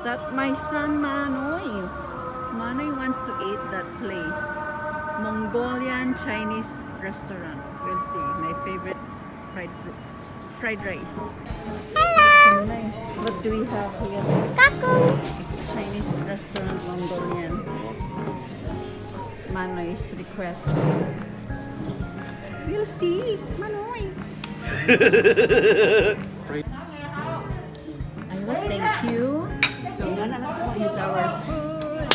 That my son Manoy. Manoy wants to eat that place. Mongolian Chinese Restaurant. We'll see. My favorite fried rice. Hello. What do we have here? Kakong. It's Chinese restaurant, Mongolian. Manoy's request. We'll see. Manoy. Thank you. So, here's our food.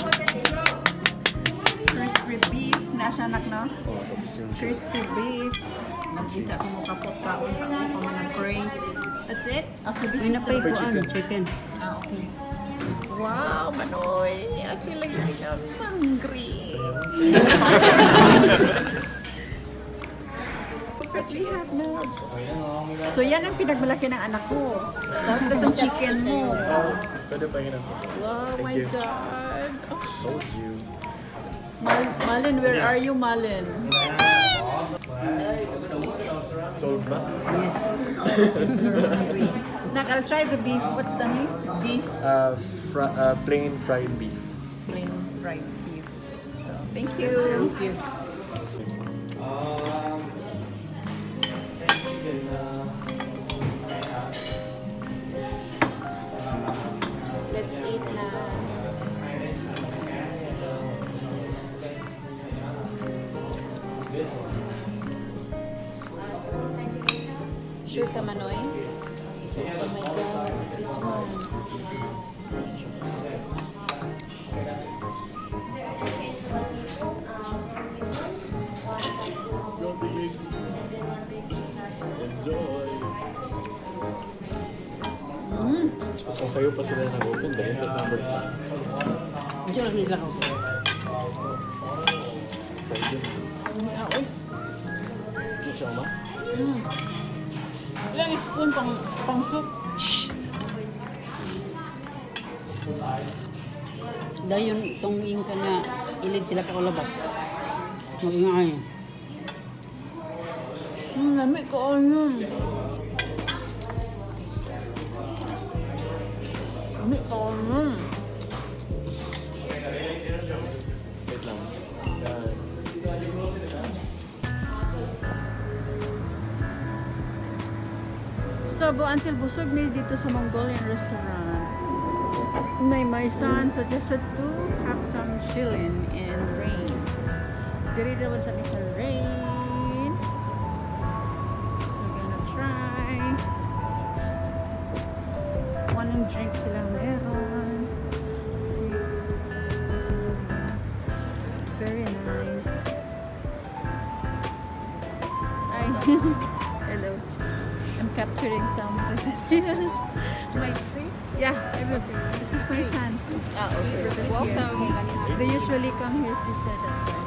Crispy beef. Nasa anak na? Crispy beef. Nag-isa ko mo kapot-kaon. Ako pa man nag-pray. That's it? Oh, so this is the chicken. Ah, okay. Wow, Manoy. I feel like I'm hungry. But we have no. So yan ang pinagmalaki ng anak ko. Tapos itong chicken mo. Wow, my God. Told you. Malin, where are you, Malin? Sold ba? Yes. Hungry. Nak, I'll try the beef. What's the name? Beef? Plain fried beef. Plain fried beef. So, thank you. Thank you. Let's eat na. Sure ka, Manoy? Oh my God, this one. Enjoy! Tapos kung sa'yo pa sila nag-open, dahil ito na breakfast. Diyan lang nila ko. Fried yun. Oy. Ano siya, ma? Ilang spoon pang soup? Dahil yung itong ingka na ilid sila kaulabat. Mag-ingay. Lamig ko yun. Lamig ko yun. Wait lang. Yan. Sabo until busog na dito sa Mongolian restaurant. My son suggested to have some chillin and rain. Diri naman sa sa rain. So we're gonna try. One and drink silang meron. See. Very nice. Ay. Hello. I'm capturing some. This is here. My see? Yeah, everything. This is my son. Ah, okay. Welcome. They usually come here to sit. That's why.